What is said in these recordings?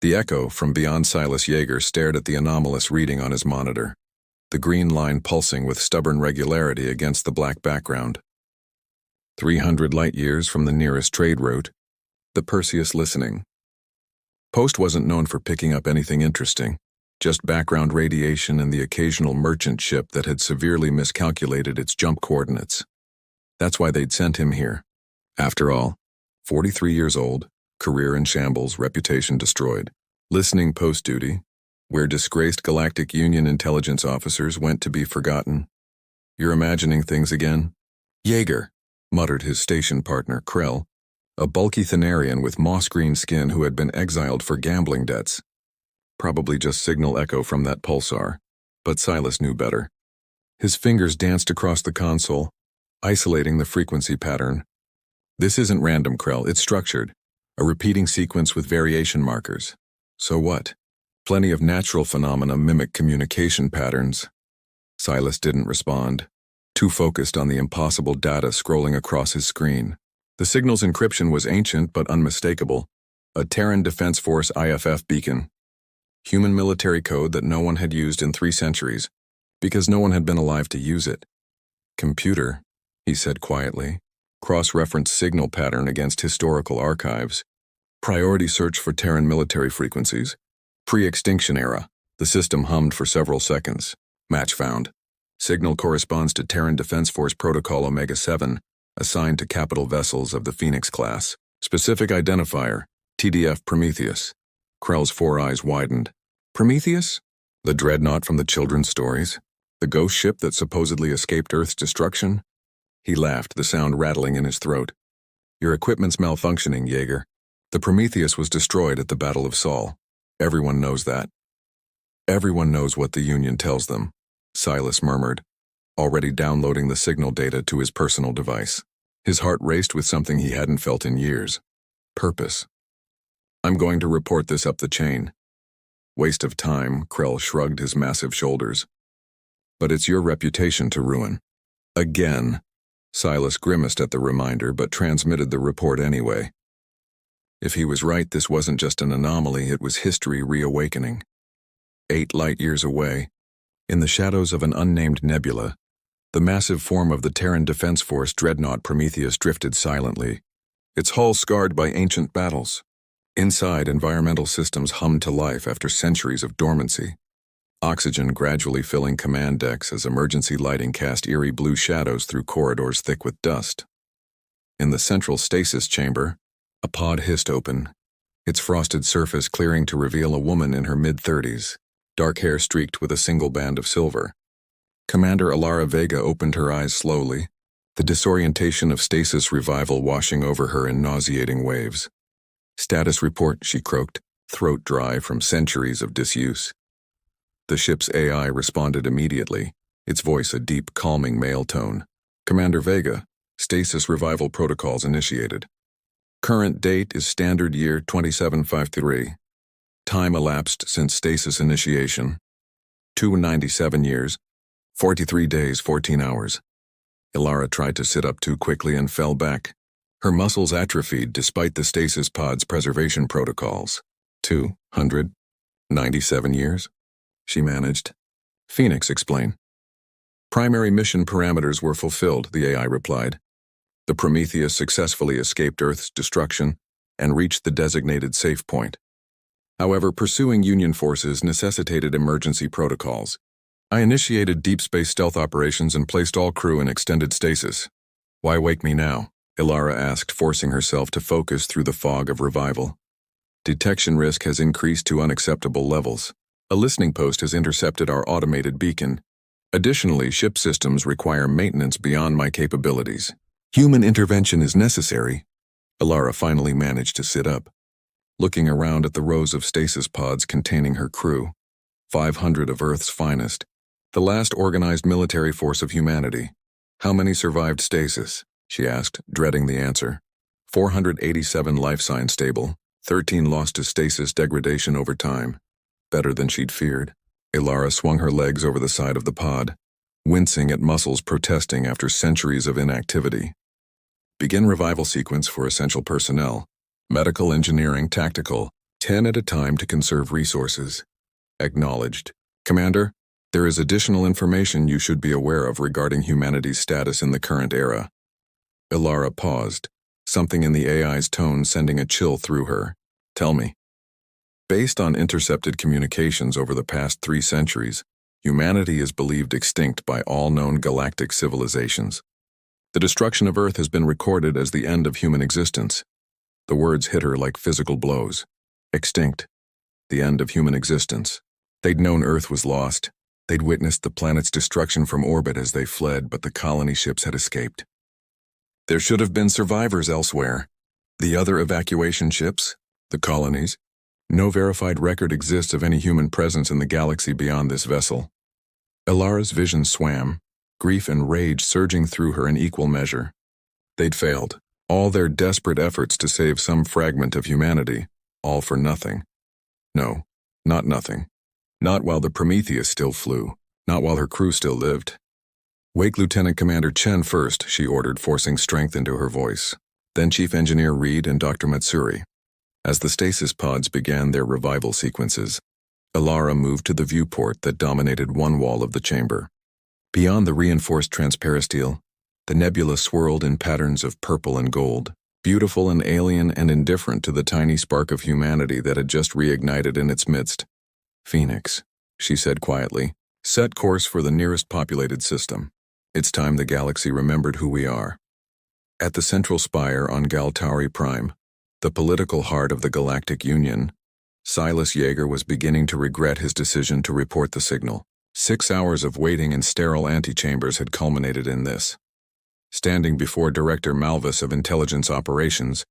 The echo from beyond Silas Yeager stared at the anomalous reading on his monitor, the green line pulsing with stubborn regularity against the black background. 300 light-years from the nearest trade route, the Perseus listening. Post wasn't known for picking up anything interesting, just background radiation and the occasional merchant ship that had severely miscalculated its jump coordinates. That's why they'd sent him here. After all, 43 years old, career in shambles, reputation destroyed. Listening post duty, where disgraced Galactic Union intelligence officers went to be forgotten. You're imagining things again? Yeager, muttered his station partner, Krell, a bulky Thanarian with moss-green skin who had been exiled for gambling debts. Probably just signal echo from that pulsar, but Silas knew better. His fingers danced across the console, isolating the frequency pattern. This isn't random, Krell, it's structured. A repeating sequence with variation markers. So what? Plenty of natural phenomena mimic communication patterns. Silas didn't respond, too focused on the impossible data scrolling across his screen. The signal's encryption was ancient but unmistakable, a Terran Defense Force IFF beacon. Human military code that no one had used in 3 centuries, because no one had been alive to use it. Computer, he said quietly, cross-reference signal pattern against historical archives. Priority search for Terran military frequencies. Pre-extinction era. The system hummed for several seconds. Match found. Signal corresponds to Terran Defense Force Protocol Omega-7, assigned to capital vessels of the Phoenix class. Specific identifier, TDF Prometheus. Krell's 4 eyes widened. Prometheus? The dreadnought from the children's stories? The ghost ship that supposedly escaped Earth's destruction? He laughed, the sound rattling in his throat. Your equipment's malfunctioning, Yeager. The Prometheus was destroyed at the Battle of Sol. Everyone knows that. Everyone knows what the Union tells them, Silas murmured, already downloading the signal data to his personal device. His heart raced with something he hadn't felt in years. Purpose. I'm going to report this up the chain. Waste of time, Krell shrugged his massive shoulders. But it's your reputation to ruin. Again. Silas grimaced at the reminder but transmitted the report anyway. If he was right, this wasn't just an anomaly, it was history reawakening. 8 light-years away, in the shadows of an unnamed nebula, the massive form of the Terran Defense Force dreadnought Prometheus drifted silently, its hull scarred by ancient battles. Inside, environmental systems hummed to life after centuries of dormancy. Oxygen gradually filling command decks as emergency lighting cast eerie blue shadows through corridors thick with dust. In the central stasis chamber, a pod hissed open, its frosted surface clearing to reveal a woman in her mid-30s, dark hair streaked with a single band of silver. Commander Alara Vega opened her eyes slowly, the disorientation of stasis revival washing over her in nauseating waves. Status report, she croaked, throat dry from centuries of disuse. The ship's AI responded immediately, its voice a deep, calming male tone. Commander Vega, stasis revival protocols initiated. Current date is standard year 2753. Time elapsed since stasis initiation. 297 years, 43 days, 14 hours. Ilara tried to sit up too quickly and fell back. Her muscles atrophied despite the stasis pod's preservation protocols. 297 years, she managed. Phoenix, explain. Primary mission parameters were fulfilled, the AI replied. The Prometheus successfully escaped Earth's destruction and reached the designated safe point. However, pursuing Union forces necessitated emergency protocols. I initiated deep space stealth operations and placed all crew in extended stasis. Why wake me now? Ilara asked, forcing herself to focus through the fog of revival. Detection risk has increased to unacceptable levels. A listening post has intercepted our automated beacon. Additionally, ship systems require maintenance beyond my capabilities. Human intervention is necessary. Ilara finally managed to sit up, looking around at the rows of stasis pods containing her crew. 500 of Earth's finest, the last organized military force of humanity. How many survived stasis? She asked, dreading the answer. 487 life signs stable, 13 lost to stasis degradation over time. Better than she'd feared. Ilara swung her legs over the side of the pod, wincing at muscles protesting after centuries of inactivity. Begin revival sequence for essential personnel. Medical, engineering, tactical. 10 at a time to conserve resources. Acknowledged. Commander, there is additional information you should be aware of regarding humanity's status in the current era. Ilara paused, something in the AI's tone sending a chill through her. Tell me. Based on intercepted communications over the past 3 centuries, humanity is believed extinct by all known galactic civilizations. The destruction of Earth has been recorded as the end of human existence. The words hit her like physical blows. Extinct. The end of human existence. They'd known Earth was lost. They'd witnessed the planet's destruction from orbit as they fled, but the colony ships had escaped. There should have been survivors elsewhere. The other evacuation ships, the colonies. No verified record exists of any human presence in the galaxy beyond this vessel. Ilara's vision swam, grief and rage surging through her in equal measure. They'd failed. All their desperate efforts to save some fragment of humanity, all for nothing. No, not nothing. Not while the Prometheus still flew, not while her crew still lived. Wake Lieutenant Commander Chen first, she ordered, forcing strength into her voice. Then Chief Engineer Reed and Dr. Matsuri. As the stasis pods began their revival sequences, Ilara moved to the viewport that dominated one wall of the chamber. Beyond the reinforced transparisteel, the nebula swirled in patterns of purple and gold, beautiful and alien and indifferent to the tiny spark of humanity that had just reignited in its midst. Phoenix, she said quietly, set course for the nearest populated system. It's time the galaxy remembered who we are. At the central spire on Galtauri Prime, the political heart of the Galactic Union, Silas Yeager was beginning to regret his decision to report the signal. 6 hours of waiting in sterile antechambers had culminated in this. Standing before Director Malvis of Intelligence Operations,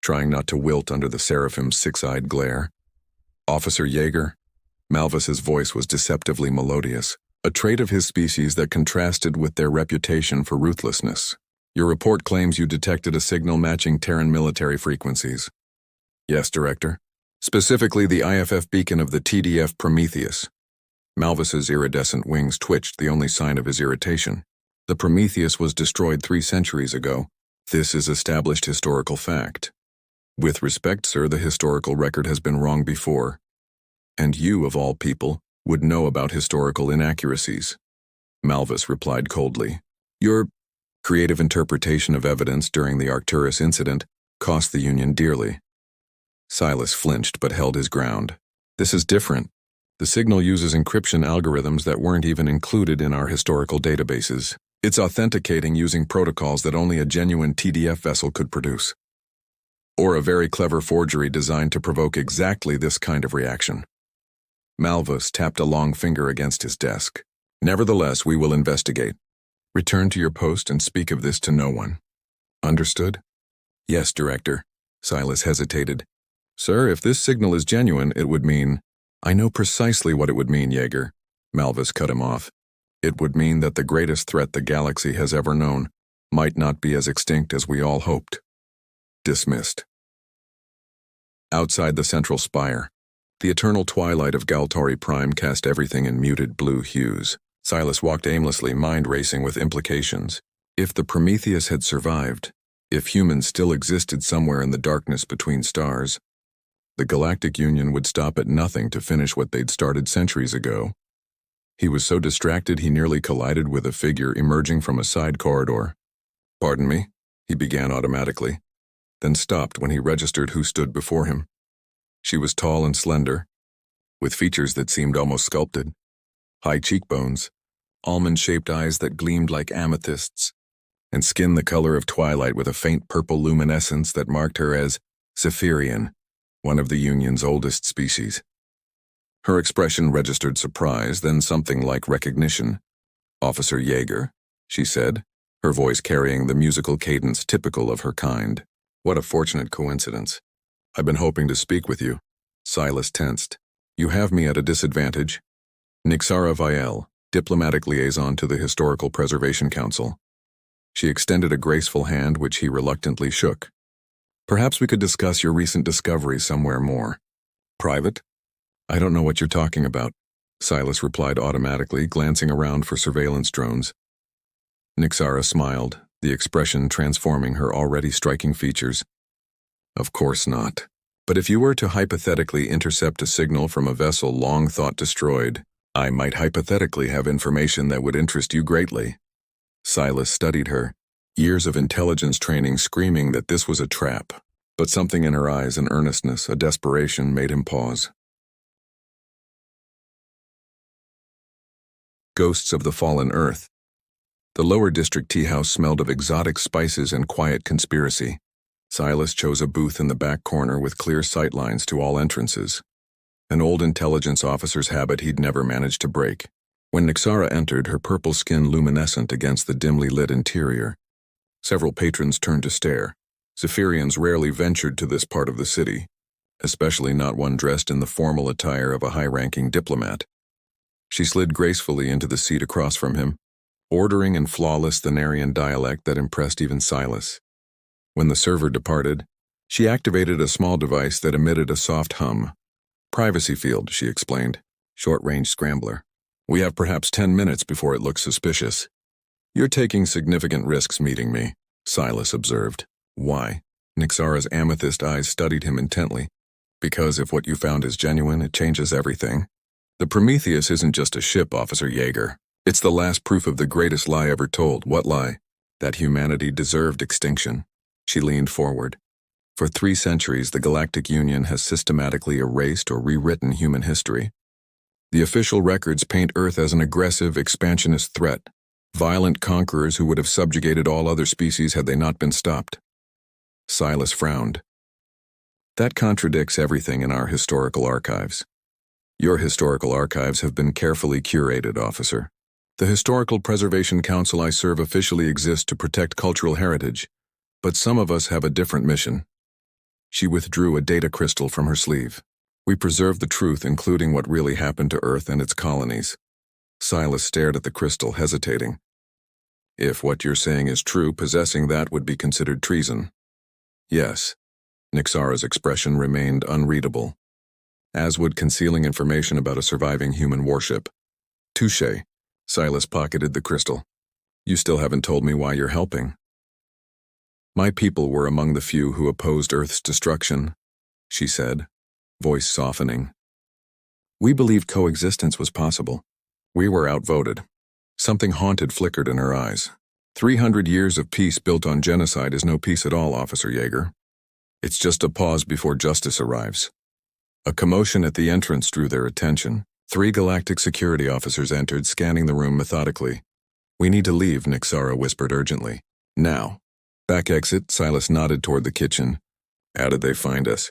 trying not to wilt under the Seraphim's 6-eyed glare. Officer Yeager, Malvis's voice was deceptively melodious, a trait of his species that contrasted with their reputation for ruthlessness. Your report claims you detected a signal matching Terran military frequencies. Yes, Director. Specifically the IFF beacon of the TDF Prometheus. Malvis's iridescent wings twitched, the only sign of his irritation. The Prometheus was destroyed 3 centuries ago. This is established historical fact. With respect, sir, the historical record has been wrong before. And you, of all people, would know about historical inaccuracies. Malvis replied coldly. Your creative interpretation of evidence during the Arcturus incident cost the Union dearly. Silas flinched but held his ground. This is different. The signal uses encryption algorithms that weren't even included in our historical databases. It's authenticating using protocols that only a genuine TDF vessel could produce. Or a very clever forgery designed to provoke exactly this kind of reaction. Malvis tapped a long finger against his desk. Nevertheless, we will investigate. Return to your post and speak of this to no one. Understood? Yes, Director. Silas hesitated. Sir, if this signal is genuine, it would mean... I know precisely what it would mean, Yeager. Malvis cut him off. It would mean that the greatest threat the galaxy has ever known might not be as extinct as we all hoped. Dismissed. Outside the central spire, the eternal twilight of Galtauri Prime cast everything in muted blue hues. Silas walked aimlessly, mind racing with implications. If the Prometheus had survived, if humans still existed somewhere in the darkness between stars, the Galactic Union would stop at nothing to finish what they'd started centuries ago. He was so distracted he nearly collided with a figure emerging from a side corridor. Pardon me, he began automatically, then stopped when he registered who stood before him. She was tall and slender, with features that seemed almost sculpted. High cheekbones, almond-shaped eyes that gleamed like amethysts, and skin the color of twilight with a faint purple luminescence that marked her as Zephyrian, one of the Union's oldest species. Her expression registered surprise, then something like recognition. Officer Yeager, she said, her voice carrying the musical cadence typical of her kind. What a fortunate coincidence. I've been hoping to speak with you. Silas tensed. You have me at a disadvantage. Nixara Vielle, diplomatic liaison to the Historical Preservation Council. She extended a graceful hand which he reluctantly shook. Perhaps we could discuss your recent discovery somewhere more. Private? I don't know what you're talking about, Silas replied automatically, glancing around for surveillance drones. Nixara smiled, the expression transforming her already striking features. Of course not. But if you were to hypothetically intercept a signal from a vessel long thought destroyed, I might hypothetically have information that would interest you greatly. Silas studied her, years of intelligence training screaming that this was a trap. But something in her eyes, an earnestness, a desperation, made him pause. Ghosts of the Fallen Earth. The lower district tea house smelled of exotic spices and quiet conspiracy. Silas chose a booth in the back corner with clear sightlines to all entrances. An old intelligence officer's habit he'd never managed to break. When Nyxara entered, her purple skin luminescent against the dimly lit interior, several patrons turned to stare. Zephyrians rarely ventured to this part of the city, especially not one dressed in the formal attire of a high-ranking diplomat. She slid gracefully into the seat across from him, ordering in flawless Thanarian dialect that impressed even Silas. When the server departed, she activated a small device that emitted a soft hum. Privacy field, she explained. Short-range scrambler. We have perhaps 10 minutes before it looks suspicious. You're taking significant risks meeting me, Silas observed. Why? Nyxara's amethyst eyes studied him intently. Because if what you found is genuine, it changes everything. The Prometheus isn't just a ship, Officer Yeager. It's the last proof of the greatest lie ever told. What lie? That humanity deserved extinction. She leaned forward. For 3 centuries, the Galactic Union has systematically erased or rewritten human history. The official records paint Earth as an aggressive, expansionist threat, violent conquerors who would have subjugated all other species had they not been stopped. Silas frowned. That contradicts everything in our historical archives. Your historical archives have been carefully curated, officer. The Historical Preservation Council I serve officially exists to protect cultural heritage, but some of us have a different mission. She withdrew a data crystal from her sleeve. We preserve the truth, including what really happened to Earth and its colonies. Silas stared at the crystal, hesitating. If what you're saying is true, possessing that would be considered treason. Yes. Nyxara's expression remained unreadable, as would concealing information about a surviving human warship. Touché. Silas pocketed the crystal. You still haven't told me why you're helping. My people were among the few who opposed Earth's destruction, she said, voice softening. We believed coexistence was possible. We were outvoted. Something haunted flickered in her eyes. 300 years of peace built on genocide is no peace at all, Officer Yeager. It's just a pause before justice arrives. A commotion at the entrance drew their attention. 3 Galactic security officers entered, scanning the room methodically. We need to leave, Nyxara whispered urgently. Now. Back exit, Silas nodded toward the kitchen. How did they find us?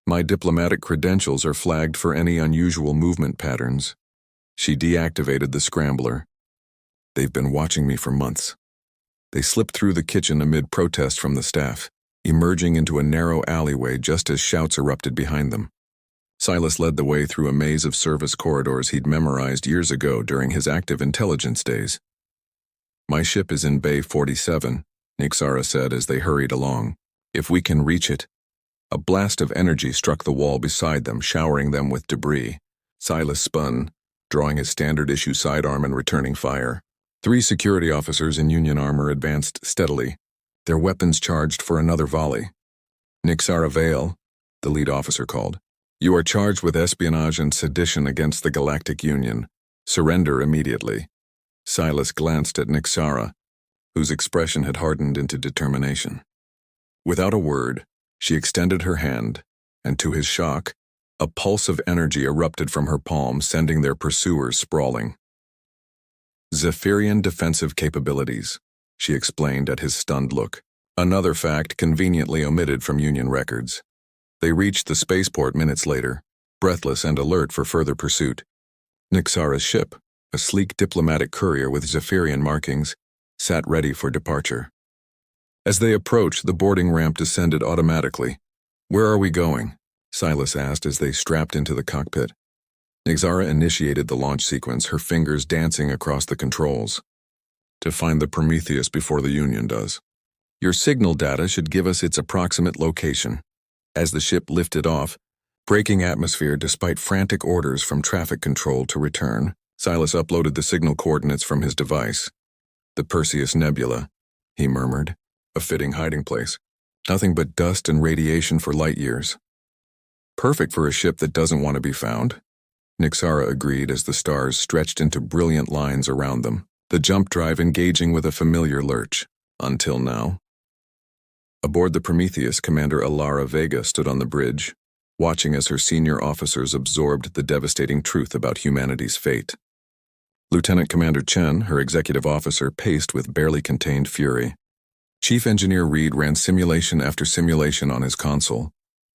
My diplomatic credentials are flagged for any unusual movement patterns. She deactivated the scrambler. They've been watching me for months. They slipped through the kitchen amid protest from the staff, emerging into a narrow alleyway just as shouts erupted behind them. Silas led the way through a maze of service corridors he'd memorized years ago during his active intelligence days. My ship is in Bay 47, Nyxara said as they hurried along. If we can reach it. A blast of energy struck the wall beside them, showering them with debris. Silas spun, drawing his standard-issue sidearm and returning fire. 3 security officers in Union armor advanced steadily, their weapons charged for another volley. Nyxara Vale, the lead officer called. You are charged with espionage and sedition against the Galactic Union. Surrender immediately. Silas glanced at Nyxara, whose expression had hardened into determination. Without a word, she extended her hand, and to his shock, a pulse of energy erupted from her palm, sending their pursuers sprawling. Zephyrian defensive capabilities, she explained at his stunned look. Another fact conveniently omitted from Union records. They reached the spaceport minutes later, breathless and alert for further pursuit. Nyxara's ship, a sleek diplomatic courier with Zephyrian markings, sat ready for departure. As they approached, the boarding ramp descended automatically. Where are we going? Silas asked as they strapped into the cockpit. Nyxara initiated the launch sequence, her fingers dancing across the controls. To find the Prometheus before the Union does. Your signal data should give us its approximate location. As the ship lifted off, breaking atmosphere despite frantic orders from traffic control to return, Silas uploaded the signal coordinates from his device. The Perseus Nebula, he murmured, a fitting hiding place. Nothing but dust and radiation for light years. Perfect for a ship that doesn't want to be found. Nixara agreed as the stars stretched into brilliant lines around them, the jump drive engaging with a familiar lurch. Until now. Aboard the Prometheus, Commander Alara Vega stood on the bridge, watching as her senior officers absorbed the devastating truth about humanity's fate. Lieutenant Commander Chen, her executive officer, paced with barely contained fury. Chief Engineer Reed ran simulation after simulation on his console,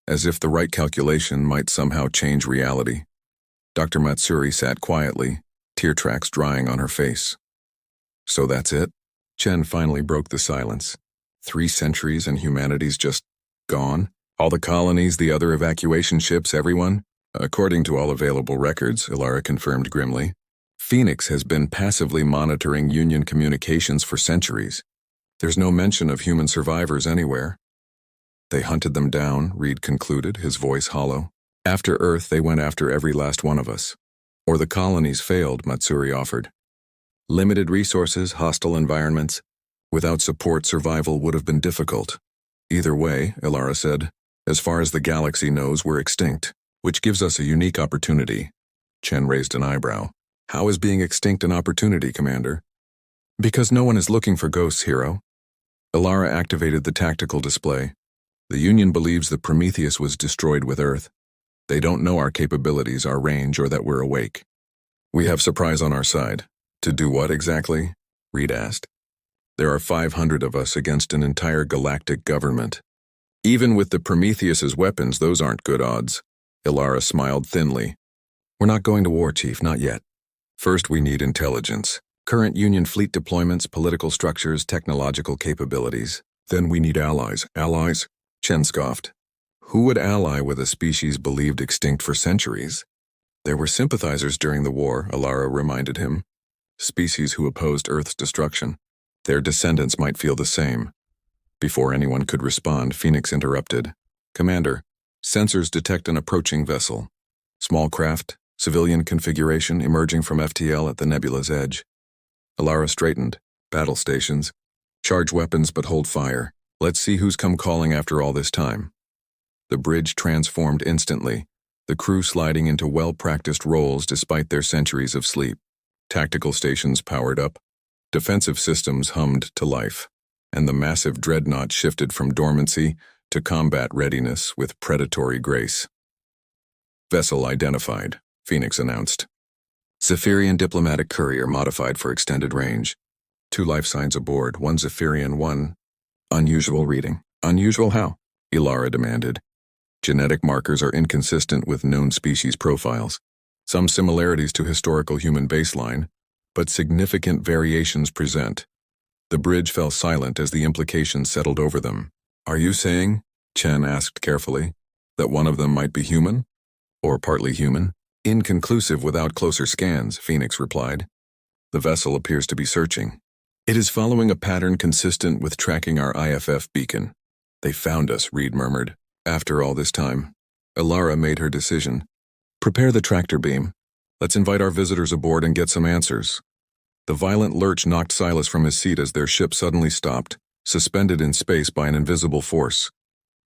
as if the right calculation might somehow change reality. Dr. Matsuri sat quietly, tear tracks drying on her face. So that's it? Chen finally broke the silence. 3 centuries and humanity's just gone? All the colonies, the other evacuation ships, everyone? According to all available records, Ilara confirmed grimly, Phoenix has been passively monitoring Union communications for centuries. There's no mention of human survivors anywhere. They hunted them down, Reed concluded, his voice hollow. After Earth, they went after every last one of us. Or the colonies failed, Matsuri offered. Limited resources, hostile environments. Without support, survival would have been difficult. Either way, Ilara said, as far as the galaxy knows, we're extinct, which gives us a unique opportunity. Chen raised an eyebrow. How is being extinct an opportunity, Commander? Because no one is looking for ghosts, hero. Ilara activated the tactical display. The Union believes the Prometheus was destroyed with Earth. They don't know our capabilities, our range, or that we're awake. We have surprise on our side. To do what exactly? Reed asked. There are 500 of us against an entire galactic government. Even with the Prometheus's weapons, those aren't good odds. Ilara smiled thinly. We're not going to war, Chief, not yet. First, we need intelligence. Current Union fleet deployments, political structures, technological capabilities. Then we need allies. Allies? Chen scoffed. Who would ally with a species believed extinct for centuries? There were sympathizers during the war, Ilara reminded him. Species who opposed Earth's destruction. Their descendants might feel the same. Before anyone could respond, Phoenix interrupted. Commander, sensors detect an approaching vessel. Small craft, civilian configuration emerging from FTL at the nebula's edge. Ilara straightened. Battle stations. Charge weapons but hold fire. Let's see who's come calling after all this time. The bridge transformed instantly, the crew sliding into well-practiced roles despite their centuries of sleep. Tactical stations powered up. Defensive systems hummed to life, and the massive dreadnought shifted from dormancy to combat readiness with predatory grace. Vessel identified, Phoenix announced. Zephyrian diplomatic courier modified for extended range. 2 life signs aboard, 1 Zephyrian, 1 unusual reading. Unusual how? Ilara demanded. Genetic markers are inconsistent with known species profiles. Some similarities to historical human baseline, but significant variations present. The bridge fell silent as the implications settled over them. Are you saying, Chen asked carefully, that one of them might be human? Or partly human? Inconclusive without closer scans, Phoenix replied. The vessel appears to be searching. It is following a pattern consistent with tracking our IFF beacon. They found us, Reed murmured. After all this time, Ilara made her decision. Prepare the tractor beam. Let's invite our visitors aboard and get some answers. The violent lurch knocked Silas from his seat as their ship suddenly stopped, suspended in space by an invisible force.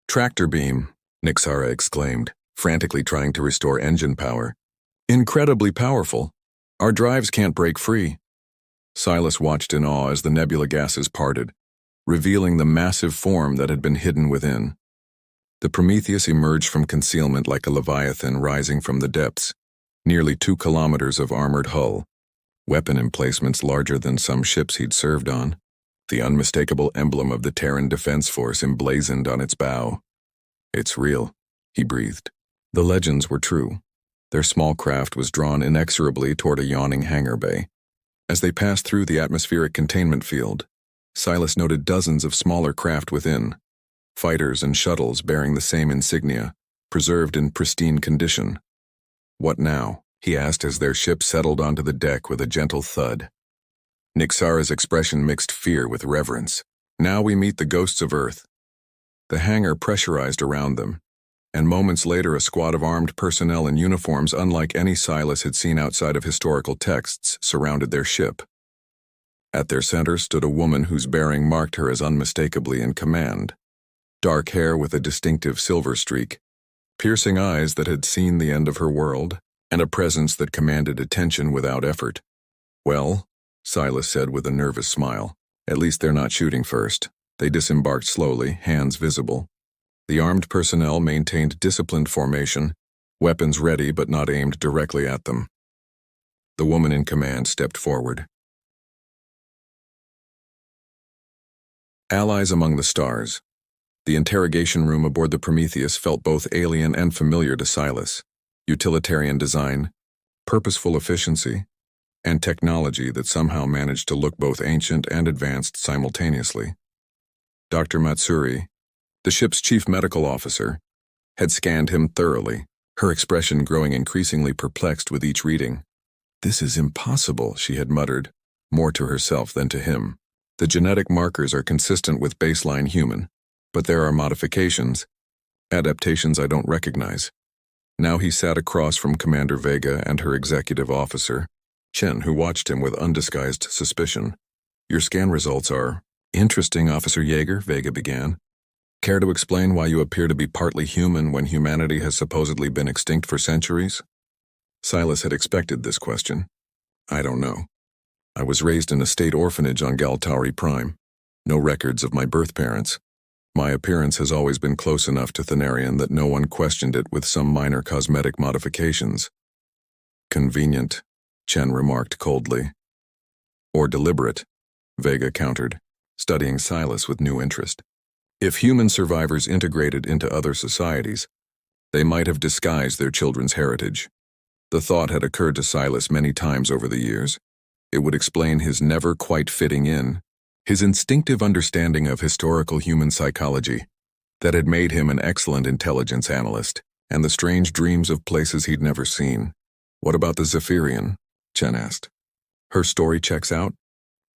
Tractor beam, Nixara exclaimed, frantically trying to restore engine power. Incredibly powerful. Our drives can't break free. Silas watched in awe as the nebula gases parted, revealing the massive form that had been hidden within. The Prometheus emerged from concealment like a leviathan rising from the depths, nearly 2 kilometers of armored hull, weapon emplacements larger than some ships he'd served on, the unmistakable emblem of the Terran Defense Force emblazoned on its bow. It's real, he breathed. The legends were true. Their small craft was drawn inexorably toward a yawning hangar bay. As they passed through the atmospheric containment field, Silas noted dozens of smaller craft within, fighters and shuttles bearing the same insignia, preserved in pristine condition. What now? He asked as their ship settled onto the deck with a gentle thud. Nixara's expression mixed fear with reverence. Now we meet the ghosts of Earth. The hangar pressurized around them, and moments later a squad of armed personnel in uniforms unlike any Silas had seen outside of historical texts surrounded their ship. At their center stood a woman whose bearing marked her as unmistakably in command. Dark hair with a distinctive silver streak, piercing eyes that had seen the end of her world, and a presence that commanded attention without effort. "Well," Silas said with a nervous smile, "at least they're not shooting first." They disembarked slowly, hands visible. The armed personnel maintained disciplined formation, weapons ready but not aimed directly at them. The woman in command stepped forward. Allies among the stars. The interrogation room aboard the Prometheus felt both alien and familiar to Silas. Utilitarian design, purposeful efficiency, and technology that somehow managed to look both ancient and advanced simultaneously. Dr. Matsuri, the ship's chief medical officer, had scanned him thoroughly, her expression growing increasingly perplexed with each reading. "This is impossible," she had muttered, more to herself than to him. "The genetic markers are consistent with baseline human, but there are modifications, adaptations I don't recognize." Now he sat across from Commander Vega and her executive officer, Chen, who watched him with undisguised suspicion. "Your scan results are interesting, Officer Yeager," Vega began. "Care to explain why you appear to be partly human when humanity has supposedly been extinct for centuries?" Silas had expected this question. "I don't know. I was raised in a state orphanage on Galtauri Prime. No records of my birth parents. My appearance has always been close enough to Thanarian that no one questioned it with some minor cosmetic modifications." "Convenient," Chen remarked coldly. "Or deliberate," Vega countered, studying Silas with new interest. "If human survivors integrated into other societies, they might have disguised their children's heritage." The thought had occurred to Silas many times over the years. It would explain his never quite fitting in, his instinctive understanding of historical human psychology that had made him an excellent intelligence analyst, and the strange dreams of places he'd never seen. "What about the Zephyrian?" Chen asked. "Her story checks out.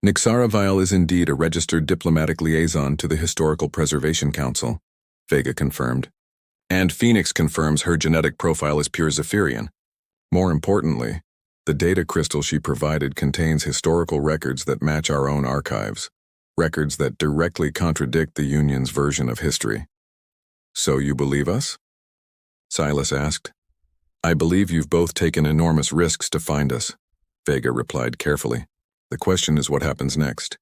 Nixara Vile is indeed a registered diplomatic liaison to the Historical Preservation Council," Vega confirmed. "And Phoenix confirms her genetic profile is pure Zephyrian. More importantly, the data crystal she provided contains historical records that match our own archives, records that directly contradict the Union's version of history." "So you believe us?" Silas asked. "I believe you've both taken enormous risks to find us," Vega replied carefully. "The question is what happens next."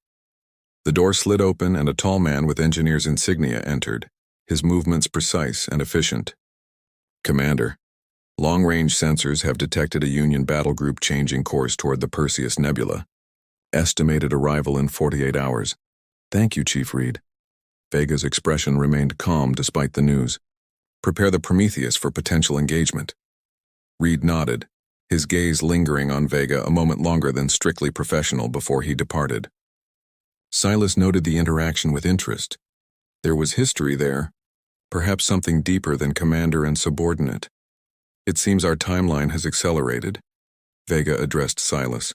The door slid open and a tall man with engineer's insignia entered, his movements precise and efficient. "Commander, long-range sensors have detected a Union battle group changing course toward the Perseus Nebula. Estimated arrival in 48 hours. "Thank you, Chief Reed." Vega's expression remained calm despite the news. "Prepare the Prometheus for potential engagement." Reed nodded, his gaze lingering on Vega a moment longer than strictly professional before he departed. Silas noted the interaction with interest. There was history there, perhaps something deeper than commander and subordinate. "It seems our timeline has accelerated," Vega addressed Silas.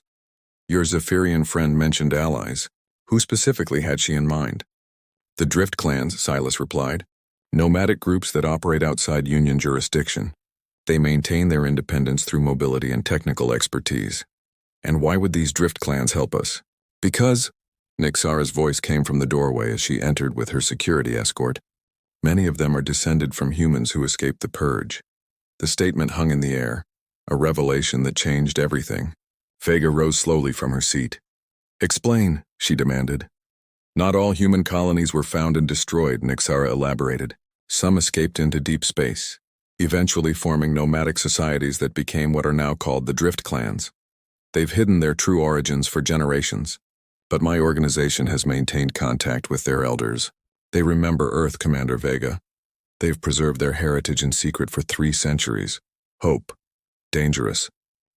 "Your Zephyrian friend mentioned allies. Who specifically had she in mind?" "The Drift Clans," Silas replied. "Nomadic groups that operate outside Union jurisdiction. They maintain their independence through mobility and technical expertise." "And why would these Drift Clans help us?" "Because," Nixara's voice came from the doorway as she entered with her security escort, "many of them are descended from humans who escaped the Purge." The statement hung in the air, a revelation that changed everything. Vega rose slowly from her seat. "Explain," she demanded. "Not all human colonies were found and destroyed," Nixara elaborated. "Some escaped into deep space, eventually forming nomadic societies that became what are now called the Drift Clans. They've hidden their true origins for generations, but my organization has maintained contact with their elders. They remember Earth, Commander Vega. They've preserved their heritage in secret for 3 centuries. Hope, dangerous,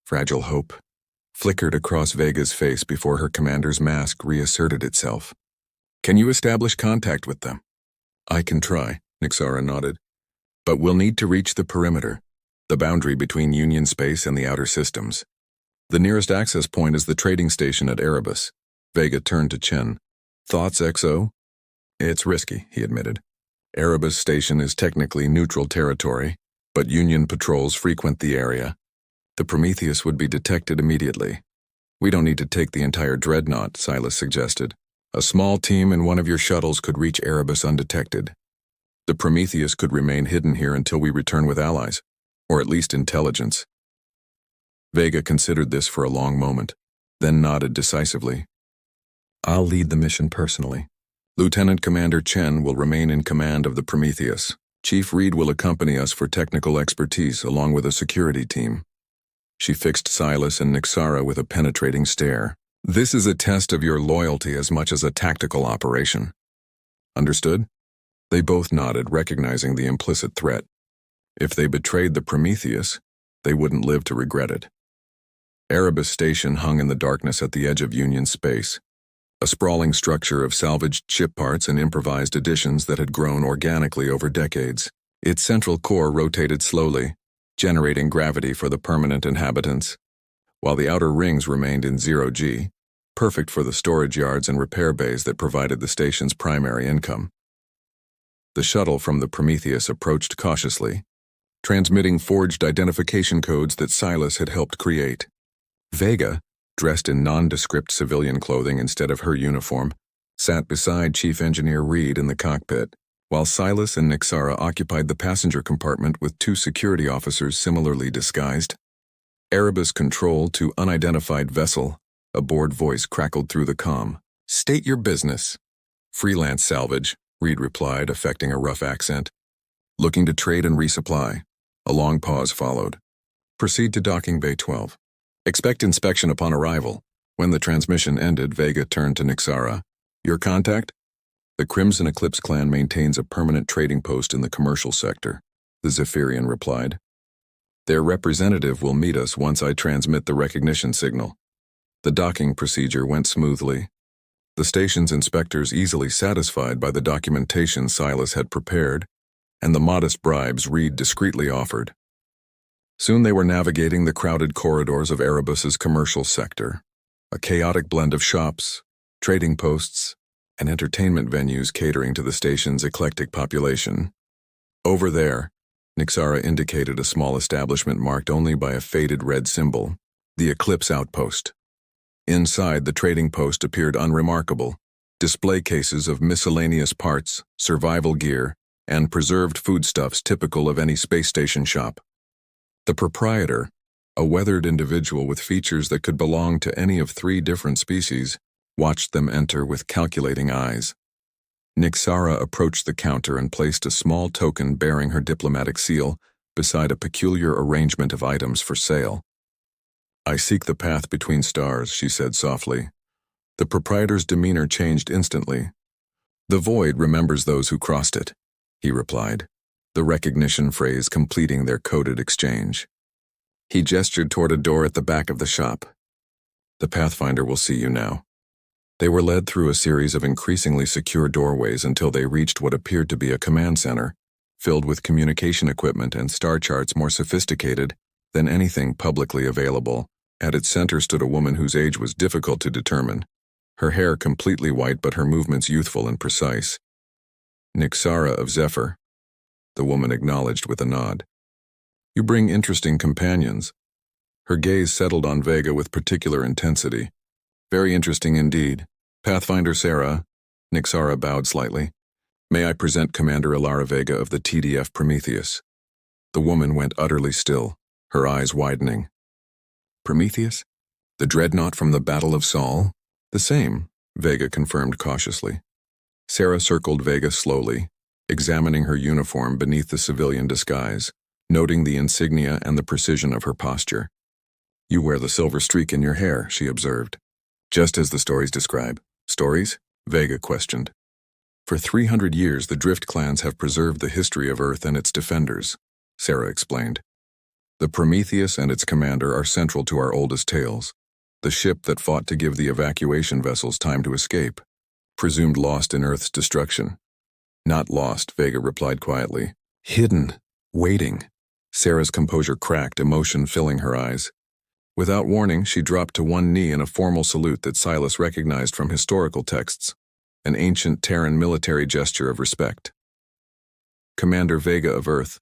fragile hope, flickered across Vega's face before her commander's mask reasserted itself. "Can you establish contact with them?" "I can try," Nixara nodded. "But we'll need to reach the perimeter, the boundary between Union space and the outer systems. The nearest access point is the trading station at Erebus." Vega turned to Chen. "Thoughts, XO?" "It's risky," he admitted. "Erebus Station is technically neutral territory, but Union patrols frequent the area. The Prometheus would be detected immediately." "We don't need to take the entire dreadnought," Silas suggested. "A small team in one of your shuttles could reach Erebus undetected." The Prometheus could remain hidden here until we return with allies, or at least intelligence. Vega considered this for a long moment, then nodded decisively. I'll lead the mission personally. Lieutenant Commander Chen will remain in command of the Prometheus. Chief Reed will accompany us for technical expertise along with a security team. She fixed Silas and Nixara with a penetrating stare. This is a test of your loyalty as much as a tactical operation. Understood? They both nodded, recognizing the implicit threat. If they betrayed the Prometheus, they wouldn't live to regret it. Erebus Station hung in the darkness at the edge of Union space, a sprawling structure of salvaged ship parts and improvised additions that had grown organically over decades. Its central core rotated slowly, generating gravity for the permanent inhabitants, while the outer rings remained in zero-G, perfect for the storage yards and repair bays that provided the station's primary income. The shuttle from the Prometheus approached cautiously, transmitting forged identification codes that Silas had helped create. Vega, dressed in nondescript civilian clothing instead of her uniform, sat beside Chief Engineer Reed in the cockpit, while Silas and Nixara occupied the passenger compartment with two security officers similarly disguised. Erebus Control to unidentified vessel, a bored voice crackled through the comm. State your business. Freelance salvage, Reed replied, affecting a rough accent. Looking to trade and resupply. A long pause followed. Proceed to docking bay 12. Expect inspection upon arrival. When the transmission ended, Vega turned to Nixara. Your contact? The Crimson Eclipse clan maintains a permanent trading post in the commercial sector, the Zephyrian replied. Their representative will meet us once I transmit the recognition signal. The docking procedure went smoothly. The station's inspectors easily satisfied by the documentation Silas had prepared and the modest bribes Reed discreetly offered. Soon they were navigating the crowded corridors of Erebus's commercial sector, a chaotic blend of shops, trading posts, and entertainment venues catering to the station's eclectic population. Over there, Nixara indicated a small establishment marked only by a faded red symbol, the Eclipse Outpost. Inside, the trading post appeared unremarkable, display cases of miscellaneous parts, survival gear, and preserved foodstuffs typical of any space station shop. The proprietor, a weathered individual with features that could belong to any of 3 different species, watched them enter with calculating eyes. Nixara approached the counter and placed a small token bearing her diplomatic seal beside a peculiar arrangement of items for sale. I seek the path between stars, she said softly. The proprietor's demeanor changed instantly. The void remembers those who crossed it, he replied, the recognition phrase completing their coded exchange. He gestured toward a door at the back of the shop. The Pathfinder will see you now. They were led through a series of increasingly secure doorways until they reached what appeared to be a command center, filled with communication equipment and star charts more sophisticated than anything publicly available. At its center stood a woman whose age was difficult to determine, her hair completely white but her movements youthful and precise. Nixara of Zephyr, the woman acknowledged with a nod. You bring interesting companions. Her gaze settled on Vega with particular intensity. Very interesting indeed. Pathfinder Sarah, Nixara bowed slightly. May I present Commander Ilara Vega of the TDF Prometheus? The woman went utterly still, her eyes widening. Prometheus? The dreadnought from the Battle of Sol? The same, Vega confirmed cautiously. Sarah circled Vega slowly, examining her uniform beneath the civilian disguise, noting the insignia and the precision of her posture. You wear the silver streak in your hair, she observed. Just as the stories describe. Stories? Vega questioned. For 300 years, the Drift clans have preserved the history of Earth and its defenders, Sarah explained. The Prometheus and its commander are central to our oldest tales. The ship that fought to give the evacuation vessels time to escape, presumed lost in Earth's destruction. Not lost, Vega replied quietly. Hidden, waiting. Sarah's composure cracked, emotion filling her eyes. Without warning, she dropped to one knee in a formal salute that Silas recognized from historical texts, an ancient Terran military gesture of respect. Commander Vega of Earth,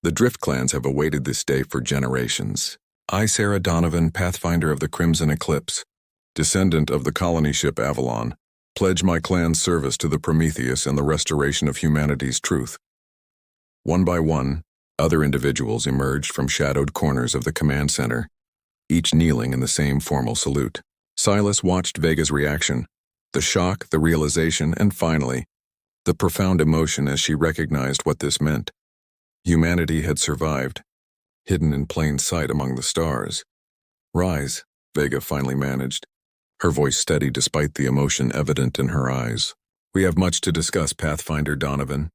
the Drift clans have awaited this day for generations. I, Sarah Donovan, Pathfinder of the Crimson Eclipse, descendant of the colony ship Avalon, pledge my clan's service to the Prometheus and the restoration of humanity's truth. One by one, other individuals emerged from shadowed corners of the command center, each kneeling in the same formal salute. Silas watched Vega's reaction, the shock, the realization, and finally, the profound emotion as she recognized what this meant. Humanity had survived, hidden in plain sight among the stars. "Rise," Vega finally managed, her voice steady despite the emotion evident in her eyes. "We have much to discuss, Pathfinder Donovan,"